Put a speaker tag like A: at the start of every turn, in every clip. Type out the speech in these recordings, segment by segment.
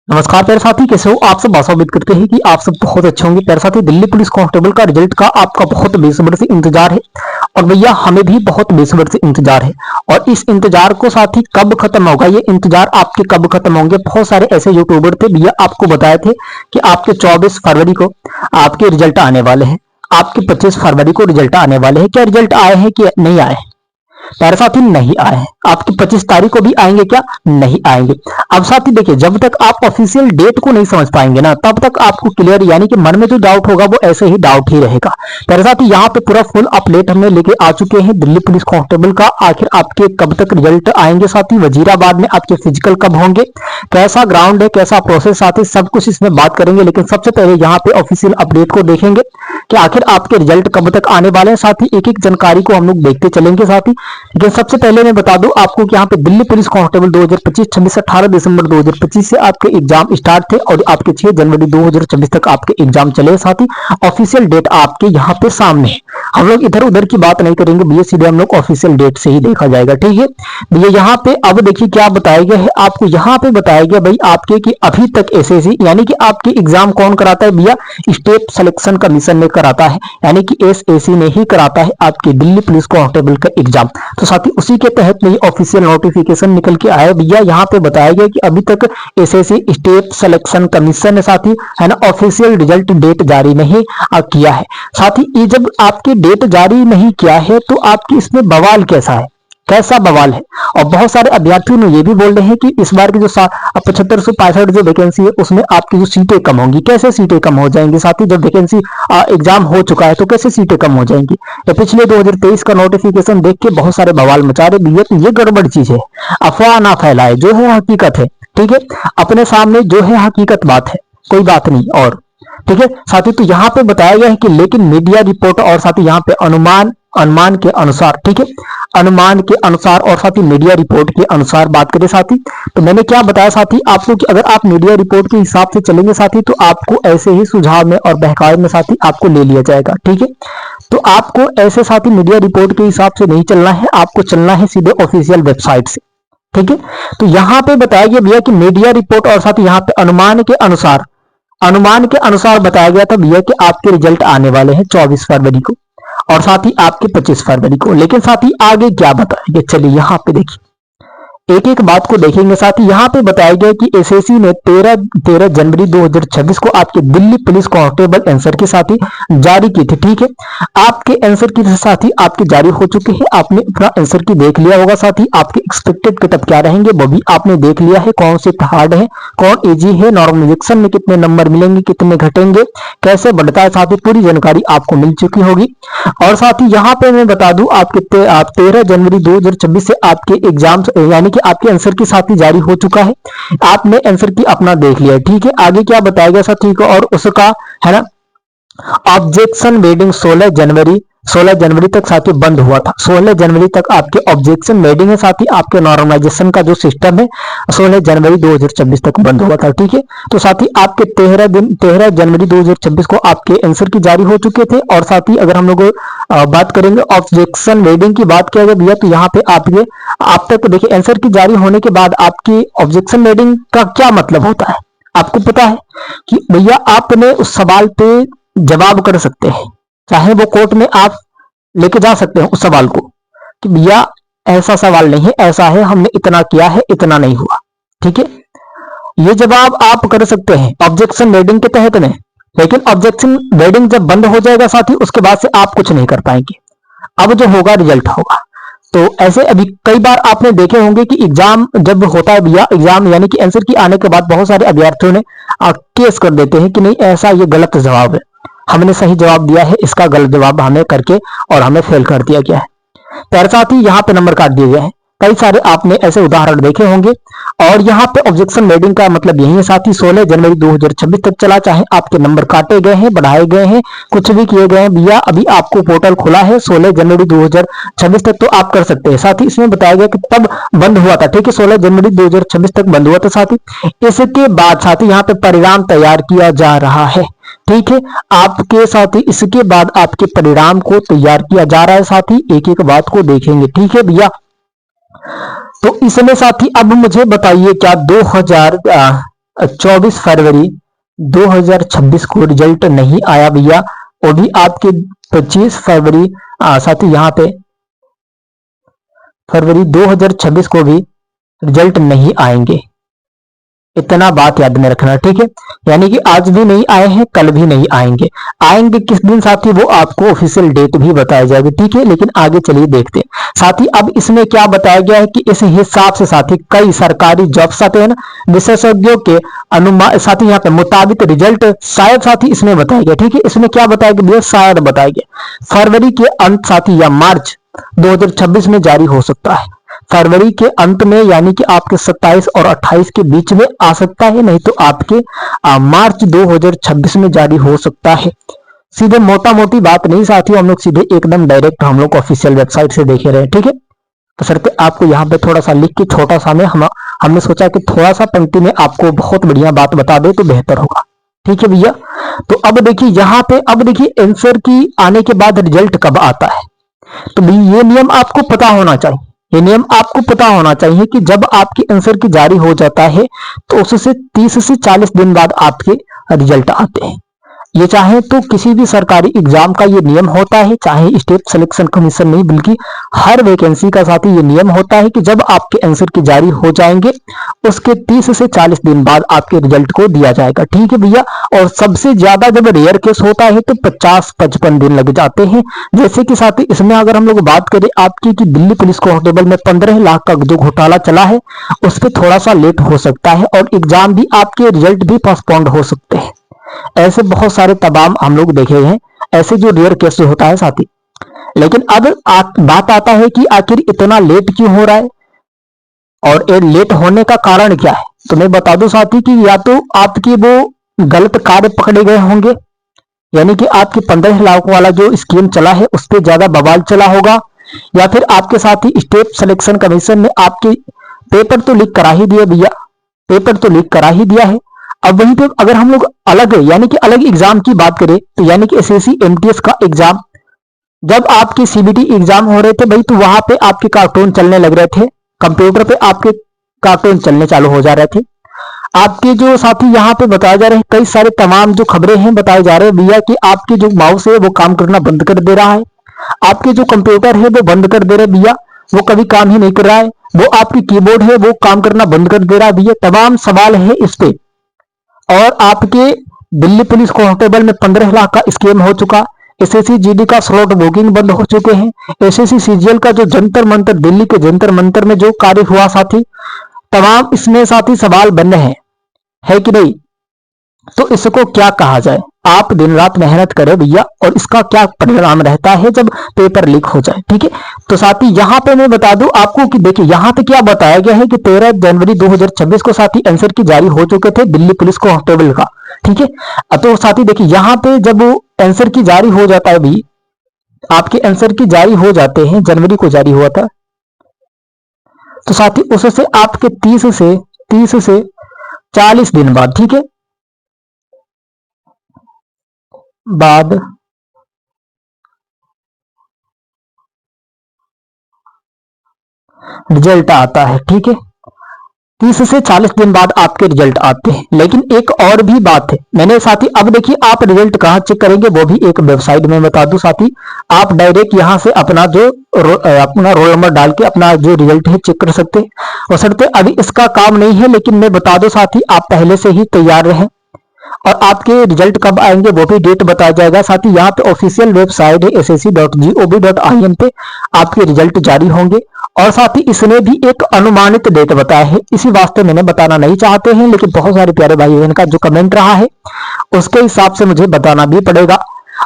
A: नमस्कार प्यारे साथी, कैसे हो आप सब। आशा उम्मीद करते हैं कि आप सब बहुत अच्छे होंगे। प्यारे साथी, दिल्ली पुलिस कांस्टेबल का रिजल्ट का आपका बहुत बेसब्री से इंतजार है और भैया हमें भी बहुत बेसब्री से इंतजार है। और इस इंतजार को साथी कब खत्म होगा, ये इंतजार आपके कब खत्म होंगे। बहुत सारे ऐसे यूट्यूबर थे भैया, आपको बताए थे कि आपके 24 फरवरी को आपके रिजल्ट आने वाले हैं, आपके 25 फरवरी को रिजल्ट आने वाले हैं। क्या रिजल्ट आए हैं कि नहीं आए? प्यारे साथी, नहीं आए हैं। आपकी 25 तारीख को भी आएंगे क्या? नहीं आएंगे। अब साथी देखिए, जब तक आप ऑफिशियल डेट को नहीं समझ पाएंगे ना, तब तक आपको क्लियर यानी कि मन में जो डाउट होगा वो ऐसे ही डाउट ही रहेगा। प्यारे साथी, यहाँ पे पूरा फुल अपडेट हमने लेके आ चुके हैं दिल्ली पुलिस कांस्टेबल का। आखिर आपके कब तक रिजल्ट आएंगे साथी, वजीराबाद में आपके फिजिकल कब होंगे, कैसा ग्राउंड है, कैसा प्रोसेस साथी, सब कुछ इसमें बात करेंगे। लेकिन सबसे पहले यहाँ पे ऑफिशियल अपडेट को देखेंगे कि आखिर आपके रिजल्ट कब तक आने वाले हैं साथी। एक एक जानकारी को हम लोग देखते चलेंगे साथी। लेकिन सबसे पहले मैं बता दूं आपको कि यहाँ पे दिल्ली पुलिस कांस्टेबल 2025 26 18 दिसंबर 2025 से आपके एग्जाम स्टार्ट थे और आपके 6 जनवरी 2026 तक आपके एग्जाम चले साथी। ऑफिशियल डेट आपके यहाँ पे सामने है। हम लोग इधर उधर की बात नहीं करेंगे भैया, सीधे हम लोग ऑफिशियल डेट से ही देखा जाएगा, ठीक है भैया। यहाँ पे अब देखिए क्या बताया गया है आपको। यहाँ पे बताया गया भाई आपके कि अभी तक एसएससी यानी कि आपके एग्जाम कौन कराता है भैया, स्टेट सिलेक्शन कमीशन ने कराता है, यानी कि एसएससी ने ही कराता है आपके दिल्ली पुलिस कांस्टेबल का एग्जाम। तो साथी उसी के तहत में ऑफिशियल नोटिफिकेशन निकल के आया भैया। यहाँ पे बताया गया कि अभी तक एसएससी स्टेट सिलेक्शन कमीशन ने साथी है ना ऑफिशियल रिजल्ट डेट जारी नहीं किया है। साथ ही ये जब आपकी डेट जारी नहीं किया है तो आपकी इसमें बवाल कैसा है, कैसा बवाल है। और बहुत सारे अभ्यर्थियों ने ये भी बोल रहे हैं कि इस बार की जो 7565 जो वैकेंसी है उसमें आपकी जो सीटें कम होंगी। कैसे सीटें कम हो जाएंगी साथी, जब वैकेंसी एग्जाम हो चुका है तो कैसे सीटें कम हो जाएंगी। तो पिछले 2023 का नोटिफिकेशन देख के बहुत सारे बवाल मचा रहे भैया। तो ये गड़बड़ चीज है, अफवाह ना फैलाए, जो है हकीकत है, ठीक है। अपने सामने जो है हकीकत बात है, कोई बात नहीं। और ठीक है साथी, तो यहाँ पे बताया गया है कि लेकिन मीडिया रिपोर्ट और साथी यहाँ पे अनुमान के अनुसार, ठीक है, अनुमान के अनुसार और साथी मीडिया रिपोर्ट के अनुसार बात करें साथी, तो मैंने क्या बताया साथी आपको कि अगर आप मीडिया रिपोर्ट के हिसाब से चलेंगे साथी तो आपको ऐसे ही सुझाव में और बहकावे में साथी आपको ले लिया जाएगा, ठीक है। तो आपको ऐसे साथी मीडिया रिपोर्ट के हिसाब से नहीं चलना है, आपको चलना है सीधे ऑफिशियल वेबसाइट से, ठीक है। तो यहाँ पे बताया गया भैया कि मीडिया रिपोर्ट और साथी यहाँ पे अनुमान के अनुसार बताया गया था भैया कि आपके रिजल्ट आने वाले हैं 24 फरवरी को और साथ ही आपके 25 फरवरी को। लेकिन साथ ही आगे क्या बताएंगे, चलिए यहाँ पे देखिए, एक एक बात को देखेंगे साथ ही। यहाँ पे बताया गया कि एसएससी ने 13 जनवरी 2026 को आपके दिल्ली पुलिस कांस्टेबल आंसर के साथ ही जारी की थी, ठीक है। आपके आंसर के साथ ही आपके जारी हो चुके हैं, आपने अपना आंसर की देख लिया होगा साथ ही। आपके एक्सपेक्टेड कटअप क्या रहेंगे वो भी आपने देख लिया है, कौन से हार्ड है, कौन इजी है, नॉर्मलाइजेशन में कितने नंबर मिलेंगे, कितने घटेंगे, कैसे बढ़ता है, साथ ही पूरी जानकारी आपको मिल चुकी होगी। और साथ ही यहाँ पे मैं बता दूं आपके 13 जनवरी 2026 से आपके एग्जाम यानी कि आपके आंसर की साथ ही जारी हो चुका है, आपने आंसर की अपना देख लिया, ठीक है। आगे क्या बताया गया साथी को, और उसका है ना ऑब्जेक्शन वेडिंग 16 जनवरी तक साथी बंद हुआ था। 16 जनवरी तक आपके ऑब्जेक्शन वेडिंग है साथी, आपके नॉर्मलाइजेशन का जो सिस्टम है 16 जनवरी 2026 तक बंद हुआ था, ठीक है। तो साथी आपके 13 जनवरी 2026 को आपके आंसर की जारी हो चुके थे। और साथ ही अगर हम लोग बात करेंगे ऑब्जेक्शन वेडिंग की बात किया गया भैया, तो यहाँ पे आप तक देखिए आंसर की जारी होने के बाद आपकी ऑब्जेक्शन वेडिंग का क्या मतलब होता है आपको पता है कि भैया आपने उस सवाल पे जवाब कर सकते हैं, चाहे वो कोर्ट में आप लेके जा सकते हैं उस सवाल को कि भैया ऐसा सवाल नहीं है, ऐसा है, हमने इतना किया है, इतना नहीं हुआ, ठीक है। ये जवाब आप कर सकते हैं ऑब्जेक्शन वेडिंग के तहत में। लेकिन ऑब्जेक्शन वेडिंग जब बंद हो जाएगा साथी, उसके बाद से आप कुछ नहीं कर पाएंगे। अब जो होगा रिजल्ट होगा। तो ऐसे अभी कई बार आपने देखे होंगे कि एग्जाम जब होता है भैया, एग्जाम यानी कि आंसर की आने के बाद बहुत सारे अभ्यर्थियों ने केस कर देते हैं कि नहीं ऐसा ये गलत जवाब है, हमने सही जवाब दिया है, इसका गलत जवाब हमें करके और हमें फेल कर दिया गया है। पैर साथ ही यहाँ पे नंबर काट दिए गए हैं। कई सारे आपने ऐसे उदाहरण देखे होंगे। और यहाँ पे ऑब्जेक्शन वेडिंग का मतलब यही है साथी, 16 जनवरी 2026 तक चला, चाहे आपके नंबर काटे गए हैं, बढ़ाए गए हैं, कुछ भी किए गए हैं भैया, अभी आपको पोर्टल खुला है 16 जनवरी 2026 तक, तो आप कर सकते हैं साथी। इसमें बताया गया कि तब बंद हुआ था, ठीक है, 16 जनवरी 2026 तक बंद हुआ था साथी। इसके बाद साथी यहाँ पे परिणाम तैयार किया जा रहा है, ठीक है, आपके साथी इसके बाद आपके परिणाम को तैयार किया जा रहा है साथी। एक एक बात को देखेंगे, ठीक है भैया। तो इसमें साथी अब मुझे बताइए क्या 24 फरवरी 2026 को रिजल्ट नहीं आया भैया, वो भी आपके 25 फरवरी साथ ही यहाँ पे फरवरी 2026 को भी रिजल्ट नहीं आएंगे। इतना बात याद में रखना, ठीक है। यानी कि आज भी नहीं आए हैं, कल भी नहीं आएंगे। आएंगे किस दिन साथी, वो आपको ऑफिशियल डेट भी बताई जाएगी, ठीक है। लेकिन आगे चलिए देखते हैं साथी। अब इसमें क्या बताया गया है कि इस हिसाब से साथी कई सरकारी जॉब्स आते हैं ना, विशेषज्ञों के अनुमान साथी यहाँ पे मुताबिक रिजल्ट शायद साथी इसमें बताया गया, ठीक है। इसमें क्या बताया गया, शायद बताया गया फरवरी के अंत साथी या मार्च 2026 में जारी हो सकता है। फरवरी के अंत में यानी कि आपके 27 और 28 के बीच में आ सकता है, नहीं तो आपके मार्च 2026 में जारी हो सकता है। सीधे मोटा मोटी बात नहीं साथियों, हम लोग सीधे एकदम डायरेक्ट हम लोग ऑफिशियल वेबसाइट से देखे रहे, ठीक है। तो सर पे आपको यहाँ पे थोड़ा सा लिख के छोटा सा में हमने सोचा कि थोड़ा सा पंक्ति में आपको बहुत बढ़िया बात बता दे तो बेहतर होगा, ठीक है भैया। तो अब देखिए यहाँ पे, अब देखिए आंसर की आने के बाद रिजल्ट कब आता है, तो भाई ये नियम आपको पता होना चाहिए। ये नियम आपको पता होना चाहिए कि जब आपके आंसर की जारी हो जाता है तो उससे 30 से 40 दिन बाद आपके रिजल्ट आते हैं। ये चाहे तो किसी भी सरकारी एग्जाम का ये नियम होता है, चाहे स्टेट सिलेक्शन कमीशन नहीं बल्कि हर वैकेंसी का साथ ही ये नियम होता है कि जब आपके आंसर की जारी हो जाएंगे उसके 30 से 40 दिन बाद आपके रिजल्ट को दिया जाएगा, ठीक है भैया। और सबसे ज्यादा जब रेयर केस होता है तो 50-55 दिन लग जाते हैं। जैसे कि साथ ही इसमें अगर हम लोग बात करें आपकी कि दिल्ली पुलिस कांस्टेबल में 15 लाख का जो घोटाला चला है उस पर थोड़ा सा लेट हो सकता है और एग्जाम भी आपके रिजल्ट भी पोस्टपोन्ड हो सकते हैं। ऐसे बहुत सारे तमाम हम लोग देखे हैं ऐसे जो रेयर केस होता है साथी। लेकिन अब बात आता है कि आखिर इतना लेट क्यों हो रहा है और ये लेट होने का कारण क्या है। तो मैं बता दूं साथी कि या तो आपके वो गलत कार्य पकड़े गए होंगे, यानी कि आपके 15 लाख वाला जो स्कीम चला है उस पर ज्यादा बवाल चला होगा, या फिर आपके साथ ही स्टेट सिलेक्शन कमीशन ने आपके पेपर तो लीक करा ही दिया भैया, पेपर तो लीक करा ही दिया है। अब वहीं पे अगर हम लोग अलग यानी कि अलग एग्जाम की बात करें तो यानी कि एसएससी एमटीएस का एग्जाम, जब आपके सीबीटी एग्जाम हो रहे थे भाई तो वहां पे आपके कार्टून चलने लग रहे थे, कंप्यूटर पे आपके कार्टून चलने चालू हो जा रहे थे। आपके जो साथी यहाँ पे बताए जा रहे हैं कई सारे तमाम जो खबरें हैं बताए जा रहे हैं भैया कि आपके जो माउस है वो काम करना बंद कर दे रहा है, आपके जो कंप्यूटर है वो बंद कर दे रहे भैया, वो कभी काम ही नहीं कर रहा है, वो आपकी कीबोर्ड है वो काम करना बंद कर दे रहा है भैया। तमाम सवाल है इस पे। और आपके दिल्ली पुलिस कांस्टेबल में 15 लाख का स्कैम हो चुका, एसएससी जीडी का स्लॉट बुकिंग बंद हो चुके हैं, एसएससी सीजीएल का जो जंतर मंतर दिल्ली के जंतर मंतर में जो कार्य हुआ साथी, तमाम इसमें साथी सवाल बन रहे हैं, है कि नहीं। तो इसको क्या कहा जाए, आप दिन रात मेहनत करें भैया और इसका क्या परिणाम रहता है जब पेपर लीक हो जाए, ठीक है। तो साथी यहाँ पे मैं बता दूं आपको कि देखिए यहाँ पे क्या बताया गया है कि 13 जनवरी 2026 को साथी आंसर की जारी हो चुके थे दिल्ली पुलिस कांस्टेबल का, ठीक है। तो साथी देखिए यहाँ पे जब आंसर की जारी हो जाता है भी, आपके आंसर की जारी हो जाते हैं, जनवरी को जारी हुआ था, तो साथी उससे आपके 30 से 40 दिन बाद, ठीक है, बाद रिजल्ट आता है, ठीक है। 30 से 40 दिन बाद आपके रिजल्ट आते हैं। लेकिन एक और भी बात है, मैंने साथी अब देखिए आप रिजल्ट कहाँ चेक करेंगे वो भी एक वेबसाइट में बता दूं साथी, आप डायरेक्ट यहां से अपना जो अपना रोल नंबर डाल के अपना जो रिजल्ट है चेक कर सकते हैं। और सकते अभी इसका काम नहीं है लेकिन मैं बता दूं साथी आप पहले से ही तैयार रहें और आपके रिजल्ट कब आएंगे वो भी डेट बताया जाएगा। साथ ही यहाँ पे ऑफिशियल वेबसाइट है ssc.gov.in पे आपके रिजल्ट जारी होंगे। और साथ ही इसने भी एक अनुमानित डेट बताया है, इसी वास्ते मैंने बताना नहीं चाहते हैं लेकिन बहुत सारे प्यारे भाई बहन का जो कमेंट रहा है उसके हिसाब से मुझे बताना भी पड़ेगा।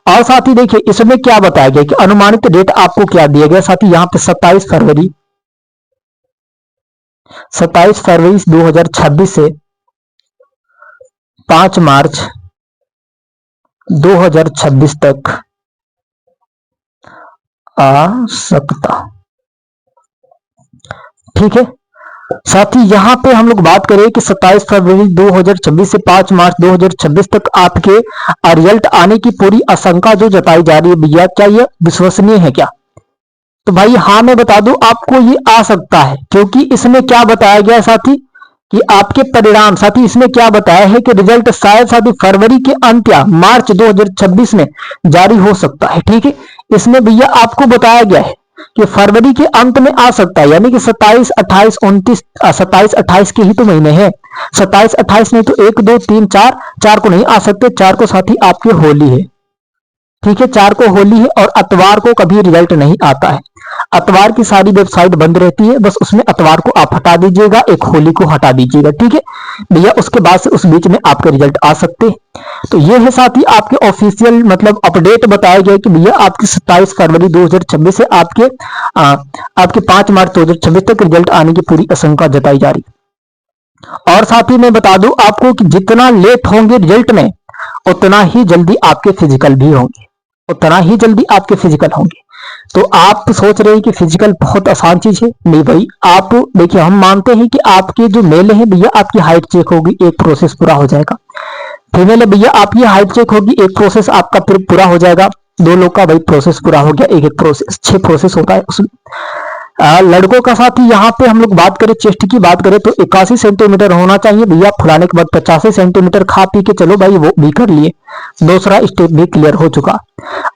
A: और साथ ही देखिए इसमें क्या बताया गया कि अनुमानित डेट आपको क्या दिया गया, साथ ही यहाँ पे 27 फरवरी 2026 से 5 मार्च 2026 तक आ सकता, ठीक है। साथ ही यहां पे हम लोग बात करें कि 27 फरवरी 2026 से 5 मार्च 2026 तक आपके रिजल्ट आने की पूरी आशंका जो जताई जा रही है भैया, क्या यह विश्वसनीय है क्या। तो भाई हाँ मैं बता दूं आपको ये आ सकता है, क्योंकि इसमें क्या बताया गया साथी कि आपके परिणाम, साथी इसमें क्या बताया है कि रिजल्ट शायद साथी फरवरी के अंत या मार्च 2026 में जारी हो सकता है। ठीक है, इसमें भैया आपको बताया गया है कि फरवरी के अंत में आ सकता है, यानी कि 27, 28, 29, 27, 28 के ही तो महीने हैं। 27, 28 नहीं तो 1, 2, 3, 4 को नहीं आ सकते। 4 को साथी आपके होली है। ठीक है, 4 को होली है और अतवार को कभी रिजल्ट नहीं आता है। अतवार की सारी वेबसाइट बंद रहती है, बस उसमें अतवार को आप हटा दीजिएगा, एक होली को हटा दीजिएगा। ठीक है भैया, उसके बाद से उस बीच में आपके रिजल्ट आ सकते हैं। तो ये है साथी आपके ऑफिशियल मतलब अपडेट बताया गया कि भैया आपकी 27 फरवरी 2026 से आपके 5 मार्च 2026 तक रिजल्ट आने की पूरी आशंका जताई जा रही है। और साथ ही मैं बता दूं आपको कि जितना लेट होंगे रिजल्ट में, उतना ही जल्दी आपके फिजिकल भी होंगे, उतना ही जल्दी आपके फिजिकल होंगे। तो आप सोच रहे हैं कि फिजिकल बहुत आसान चीज है, नहीं भाई। आप देखिए, हम मानते हैं कि आपके जो मेल है भैया, आपकी हाइट चेक होगी, एक प्रोसेस पूरा हो जाएगा। फीमेल है भैया, आपकी हाइट चेक होगी, एक प्रोसेस आपका पूरा हो जाएगा। 2 लोग का भाई प्रोसेस पूरा हो गया, एक प्रोसेस, 6 प्रोसेस होता है उसमें। लड़कों का साथी यहाँ पे हम लोग बात करें, चेस्ट की बात करें तो 81 सेंटीमीटर होना चाहिए भैया। फुलाने के बाद 85 सेंटीमीटर खा पी के चलो भाई, वो भी कर लिए, दूसरा स्टेप भी क्लियर हो चुका।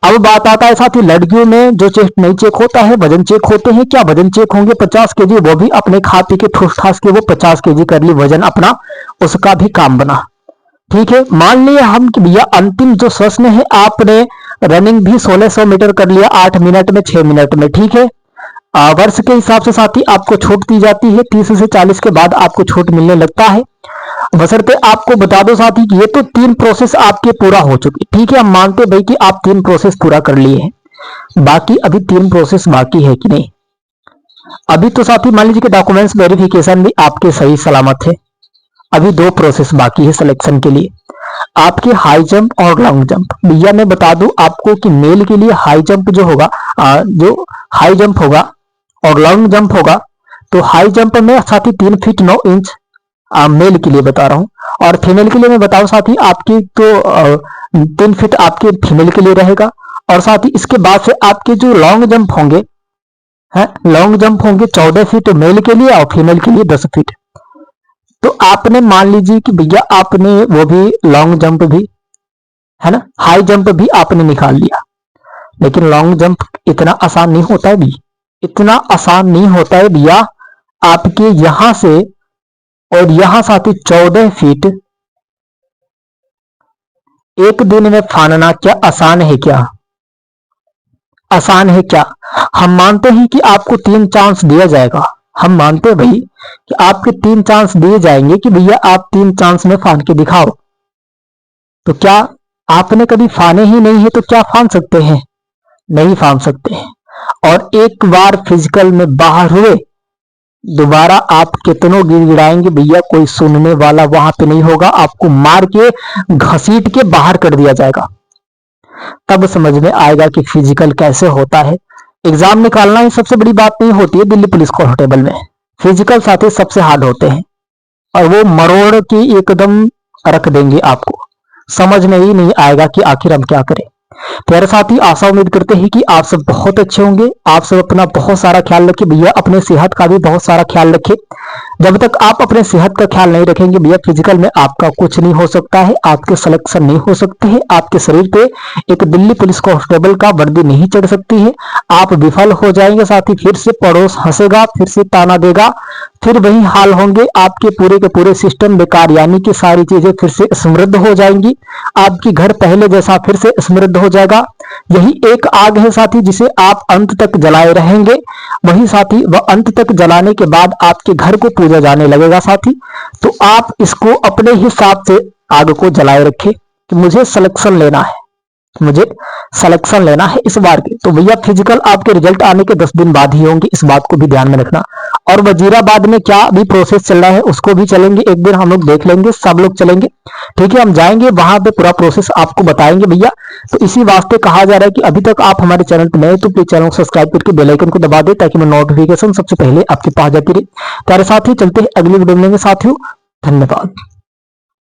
A: अब बात आता है साथी लड़कियों में, जो चेस्ट नहीं चेक होता है, वजन चेक होते हैं। क्या वजन चेक होंगे 50 केजी, वो भी अपने खा पी के ठूस ठास के वो 50 केजी कर ली, वजन अपना, उसका भी काम बना। ठीक है, मान लिया हम कि भैया अंतिम जो प्रश्न है, आपने रनिंग भी 1600 मीटर कर लिया 8 मिनट में, 6 मिनट में। ठीक है, वर्ष के हिसाब से साथी आपको छूट दी जाती है, 30 से 40 के बाद आपको छूट मिलने लगता है। बशर्ते आपको बता दो साथी कि ये तो 3 प्रोसेस आपके पूरा हो चुके। ठीक है, हम मानते भाई कि आप 3 प्रोसेस पूरा कर लिए हैं, बाकी अभी 3 प्रोसेस बाकी है कि नहीं। अभी तो साथी मान लीजिए कि डॉक्यूमेंट्स वेरिफिकेशन भी आपके सही सलामत है, अभी 2 प्रोसेस बाकी है सिलेक्शन के लिए, आपके हाई जंप और लॉन्ग जंप। भैया मैं बता दूं आपको कि मेल के लिए हाई जंप जो होगा, जो हाई जंप होगा और लॉन्ग जंप होगा, तो हाई जंप में साथी 3 फीट 9 इंच मेल के लिए बता रहा हूं, और फीमेल के लिए मैं बताऊं साथी आपकी तो 3 फीट आपके फीमेल के लिए रहेगा। और साथ ही इसके बाद से आपके जो लॉन्ग जंप होंगे, लॉन्ग जंप होंगे 14 फीट मेल के लिए और फीमेल के लिए 10 फीट। तो आपने मान लीजिए कि भैया आपने वो भी लॉन्ग जंप भी है ना, हाई जंप भी आपने निकाल लिया, लेकिन लॉन्ग जंप इतना आसान नहीं होता है भैया, इतना आसान नहीं होता है भैया। आपके यहां से और यहां साथी 14 फीट एक दिन में फानना क्या आसान है क्या? आसान है क्या? हम मानते हैं कि आपको 3 चांस दिया जाएगा, हम मानते हैं भाई कि आपके 3 चांस दिए जाएंगे कि भैया आप 3 चांस में फान के दिखाओ। तो क्या आपने कभी फाने ही नहीं है तो क्या फान सकते हैं? नहीं फान सकते हैं। और एक बार फिजिकल में बाहर हुए, दोबारा आप कितनों गिड़गिड़ाएंगे भैया, कोई सुनने वाला वहां पे नहीं होगा, आपको मार के घसीट के बाहर कर दिया जाएगा। तब समझ में आएगा कि फिजिकल कैसे होता है। एग्जाम निकालना ही सबसे बड़ी बात नहीं होती है दिल्ली पुलिस कांस्टेबल में, फिजिकल साथी सबसे हार्ड होते हैं, और वो मरोड़ के एकदम रख देंगे आपको, समझ में ही नहीं आएगा कि आखिर हम क्या करें। प्यारे साथी, आशा उम्मीद करते हैं कि आप सब बहुत अच्छे होंगे। आप सब अपना बहुत सारा ख्याल रखें भैया, अपने सेहत का भी बहुत सारा ख्याल रखें। जब तक आप अपने सेहत का ख्याल नहीं रखेंगे भैया, फिजिकल में आपका कुछ नहीं हो सकता है, आपके सिलेक्शन नहीं हो सकते हैं, आपके शरीर पे एक दिल्ली पुलिस कांस्टेबल का वर्दी नहीं चढ़ सकती है, आप विफल हो जाएंगे साथी। फिर से पड़ोस हंसेगा, फिर से ताना देगा, फिर वही हाल होंगे, आपके पूरे के पूरे सिस्टम बेकार, यानी कि सारी चीजें फिर से समृद्ध हो जाएंगी, आपकी घर पहले जैसा फिर से समृद्ध हो जाएगा। यही एक आग है साथी जिसे आप अंत तक जलाए रहेंगे, वही साथी वह अंत तक जलाने के बाद आपके घर को पूजा जाने लगेगा साथी। तो आप इसको अपने हिसाब से आग को जलाए रखें कि मुझे सिलेक्शन लेना है, मुझे सिलेक्शन लेना है इस बार के। तो भैया फिजिकल आपके रिजल्ट आने के 10 दिन बाद ही होंगे, इस बात को भी ध्यान में रखना। और वजीराबाद में क्या अभी प्रोसेस चल रहा है उसको भी चलेंगे, एक दिन हम लोग देख लेंगे, सब लोग चलेंगे। ठीक है, हम जाएंगे वहां पे पूरा प्रोसेस आपको बताएंगे भैया। तो इसी वास्ते कहा जा रहा है कि अभी तक आप हमारे चैनल पर नए तो प्लीज चैनल को सब्सक्राइब करके बेल आइकन को दबा दे, ताकि मैं नोटिफिकेशन सबसे पहले आपके पास जाती रहे। प्यारे साथी, चलते हैं अगली वीडियो में साथियों, धन्यवाद।